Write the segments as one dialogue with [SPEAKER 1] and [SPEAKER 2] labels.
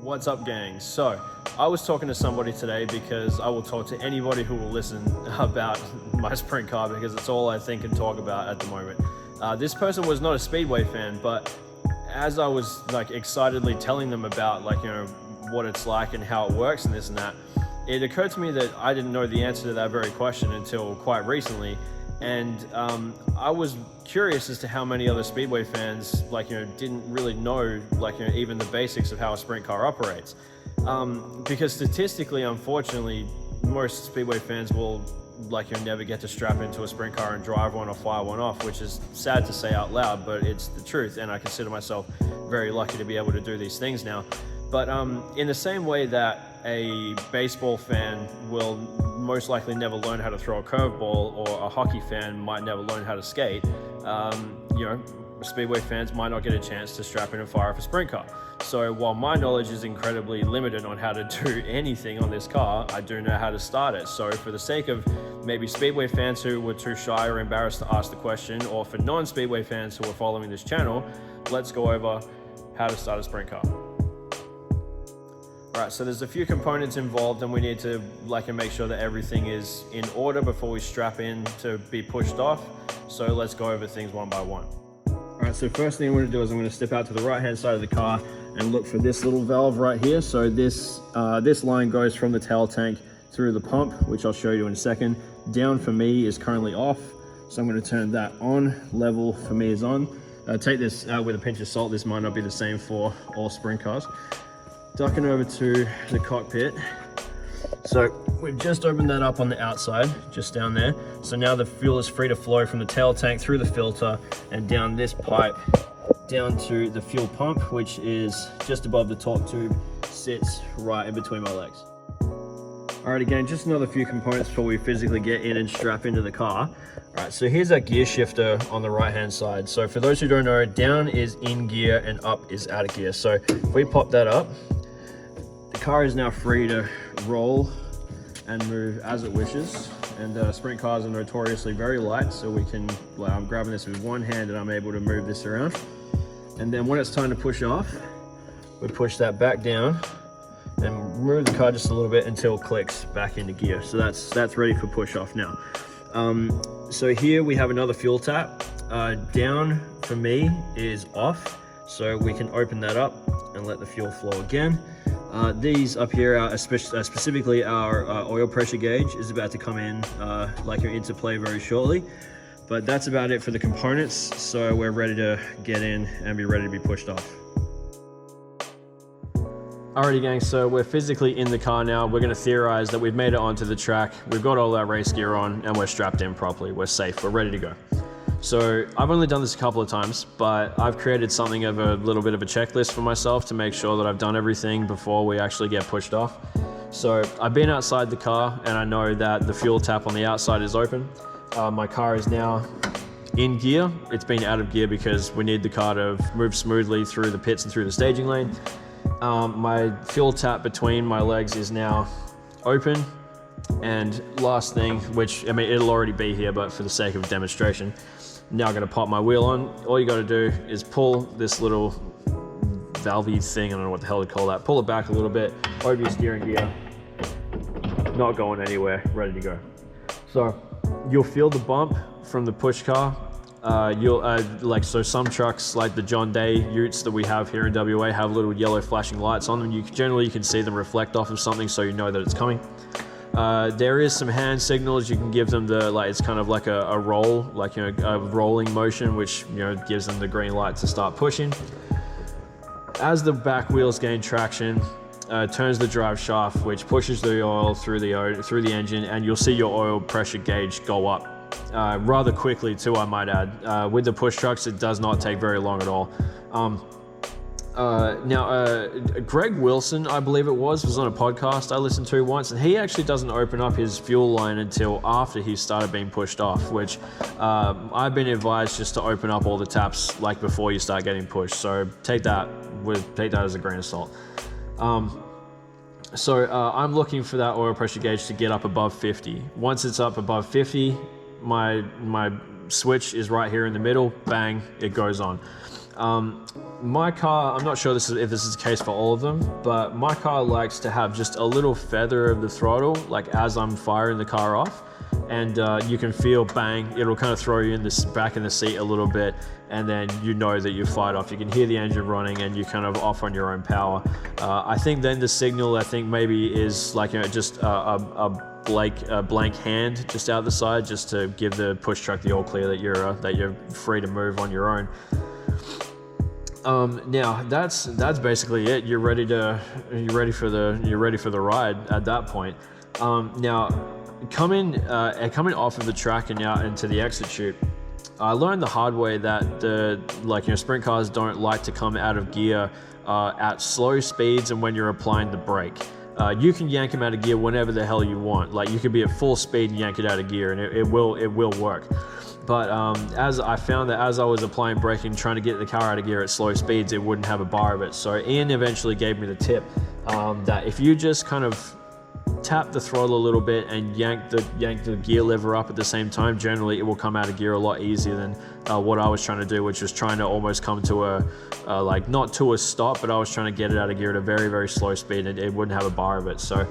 [SPEAKER 1] What's up, gang? So I was talking to somebody today because I will talk to anybody who will listen about my sprint car because it's all I think and talk about at the moment. This person was not a Speedway fan, but as I was like excitedly telling them about what it's like and how it works and this and that, it occurred to me that I didn't know the answer to that very question until quite recently. And I was curious as to how many other Speedway fans didn't really know even the basics of how a sprint car operates, because statistically, unfortunately, most Speedway fans will never get to strap into a sprint car and drive one or fire one off, which is sad to say out loud, but it's the truth, and I consider myself very lucky to be able to do these things now. But in the same way that a baseball fan will most likely never learn how to throw a curveball, or a hockey fan might never learn how to skate, Speedway fans might not get a chance to strap in and fire off a sprint car. So while my knowledge is incredibly limited on how to do anything on this car, I do know how to start it. So for the sake of maybe Speedway fans who were too shy or embarrassed to ask the question, or for non-Speedway fans who are following this channel, let's go over how to start a sprint car. All right, so there's a few components involved, and we need to make sure that everything is in order before we strap in to be pushed off. So let's go over things one by one. All right, so first thing I'm going to do is I'm going to step out to the right-hand side of the car and look for this little valve right here. So this line goes from the tail tank through the pump, which I'll show you in a second. Down for me is currently off, so I'm going to turn that on. Level for me is on. Take this with a pinch of salt. This might not be the same for all sprint cars. Ducking over to the cockpit. So we've just opened that up on the outside, just down there. So now the fuel is free to flow from the tail tank through the filter and down this pipe down to the fuel pump, which is just above the torque tube, sits right in between my legs. All right, again, just another few components before we physically get in and strap into the car. All right, so here's our gear shifter on the right-hand side. So for those who don't know, down is in gear and up is out of gear. So if we pop that up, the car is now free to roll and move as it wishes. And sprint cars are notoriously very light, so we can, I'm grabbing this with one hand and I'm able to move this around. And then when it's time to push off, we push that back down and move the car just a little bit until it clicks back into gear. So that's ready for push off now. So here we have another fuel tap. Down for me is off, so we can open that up and let the fuel flow again. These up here are specifically our oil pressure gauge is about to come in into play very shortly. But that's about it for the components, so we're ready to get in and be ready to be pushed off. Alrighty, gang, so we're physically in the car now. We're going to theorize that we've made it onto the track, we've got all our race gear on, and we're strapped in properly. We're safe, we're ready to go. So I've only done this a couple of times, but I've created something of a little bit of a checklist for myself to make sure that I've done everything before we actually get pushed off. So I've been outside the car and I know that the fuel tap on the outside is open. My car is now in gear. It's been out of gear because we need the car to move smoothly through the pits and through the staging lane. My fuel tap between my legs is now open. And last thing, which, I mean, it'll already be here, but for the sake of demonstration, now I'm gonna pop my wheel on. All you gotta do is pull this little valvey thing, I don't know what the hell to call that, pull it back a little bit over your steering gear, not going anywhere, ready to go. So you'll feel the bump from the push car. So some trucks like the John Day Utes that we have here in WA have little yellow flashing lights on them. Generally you can see them reflect off of something, so you know that it's coming. There is some hand signals you can give them. It's kind of like a roll, a rolling motion, which gives them the green light to start pushing. As the back wheels gain traction, turns the drive shaft, which pushes the oil through the engine, and you'll see your oil pressure gauge go up rather quickly too, I might add. With the push trucks, it does not take very long at all. Greg Wilson, I believe it was on a podcast I listened to once, and he actually doesn't open up his fuel line until after he started being pushed off, which I've been advised just to open up all the taps before you start getting pushed. So take that as a grain of salt. I'm looking for that oil pressure gauge to get up above 50. Once it's up above 50, my switch is right here in the middle, bang, it goes on. My car, I'm not sure if this is the case for all of them, but my car likes to have just a little feather of the throttle, like as I'm firing the car off, and you can feel bang, it'll kind of throw you back in the seat a little bit, and then you know that you've fired off. You can hear the engine running and you're kind of off on your own power. I think then the signal, I think maybe is like, just a blank hand just out the side, just to give the push truck the all clear that you're free to move on your own. Now that's basically it. You're ready for the ride at that point. Now coming off of the track and out into the exit chute, I learned the hard way that sprint cars don't like to come out of gear at slow speeds and when you're applying the brake. You can yank them out of gear whenever the hell you want. Like, you could be at full speed and yank it out of gear, and it will work. But as I found that as I was applying braking, trying to get the car out of gear at slow speeds, it wouldn't have a bar of it. So Ian eventually gave me the tip that if you just kind of tap the throttle a little bit and yank the gear lever up at the same time, generally it will come out of gear a lot easier than what I was trying to do, which was trying to almost come to not to a stop, but I was trying to get it out of gear at a very, very slow speed, and it wouldn't have a bar of it. So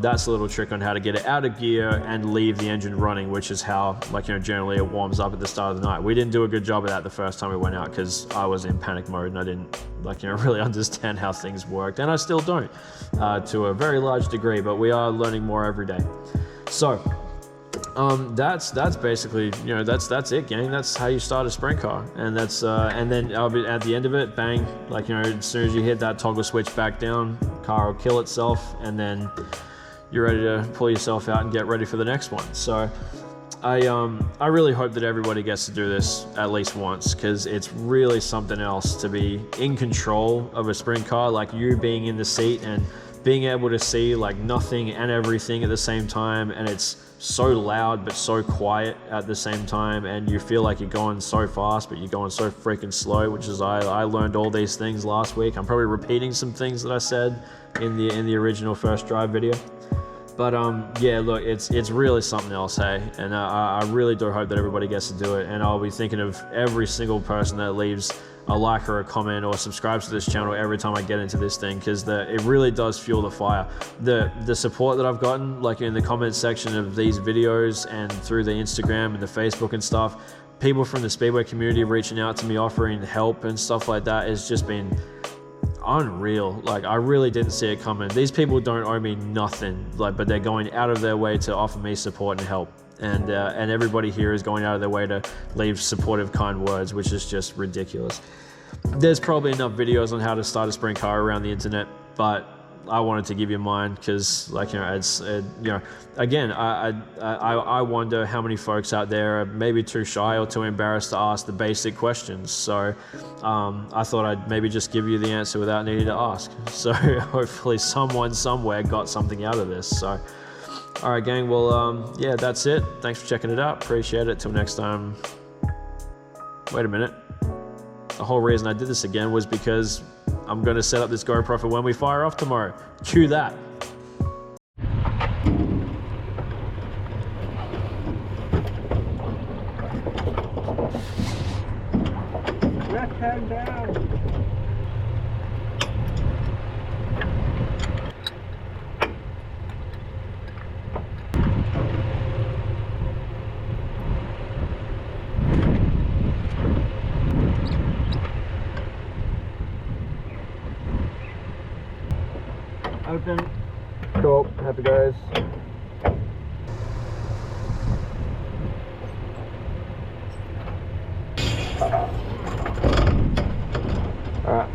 [SPEAKER 1] that's a little trick on how to get it out of gear and leave the engine running, which is how generally it warms up at the start of the night. We didn't do a good job of that the first time we went out because I was in panic mode and I didn't really understand how things worked, and I still don't to a very large degree, but we are learning more every day. So that's basically, that's it, gang. That's how you start a sprint car, and that's and then at the end of it, bang, as soon as you hit that toggle switch back down, car will kill itself, and then you're ready to pull yourself out and get ready for the next one. So I really hope that everybody gets to do this at least once, because it's really something else to be in control of a sprint car, like you being in the seat and being able to see nothing and everything at the same time, and it's so loud but so quiet at the same time, and you feel like you're going so fast but you're going so freaking slow, which is I learned all these things last week. I'm probably repeating some things that I said in the original first drive video. But yeah, look, it's really something else, hey, and I really do hope that everybody gets to do it, and I'll be thinking of every single person that leaves a like or a comment or subscribes to this channel every time I get into this thing, because it really does fuel the fire. The support that I've gotten, in the comment section of these videos and through the Instagram and the Facebook and stuff, people from the Speedway community reaching out to me, offering help and stuff like that, has just been unreal. I really didn't see it coming. These people don't owe me nothing, but they're going out of their way to offer me support and help, and everybody here is going out of their way to leave supportive, kind words, which is just ridiculous. There's probably enough videos on how to start a sprint car around the internet, but I wanted to give you mine because, again, I wonder how many folks out there are maybe too shy or too embarrassed to ask the basic questions. So I thought I'd maybe just give you the answer without needing to ask. So hopefully someone somewhere got something out of this. So, all right, gang. Well, yeah, that's it. Thanks for checking it out. Appreciate it. Till next time. Wait a minute. The whole reason I did this again was because I'm going to set up this GoPro for when we fire off tomorrow. Cue that.
[SPEAKER 2] Left hand down. Open.
[SPEAKER 1] Cool. Happy days. All right.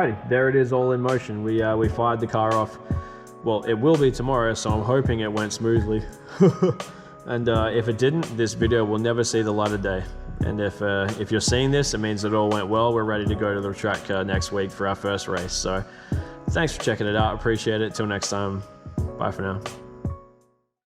[SPEAKER 1] Alrighty, there it is, all in motion. We fired the car off. Well, it will be tomorrow, so I'm hoping it went smoothly. And if it didn't, this video will never see the light of day. And if you're seeing this, it means it all went well. We're ready to go to the track next week for our first race. So thanks for checking it out. Appreciate it. Till next time. Bye for now.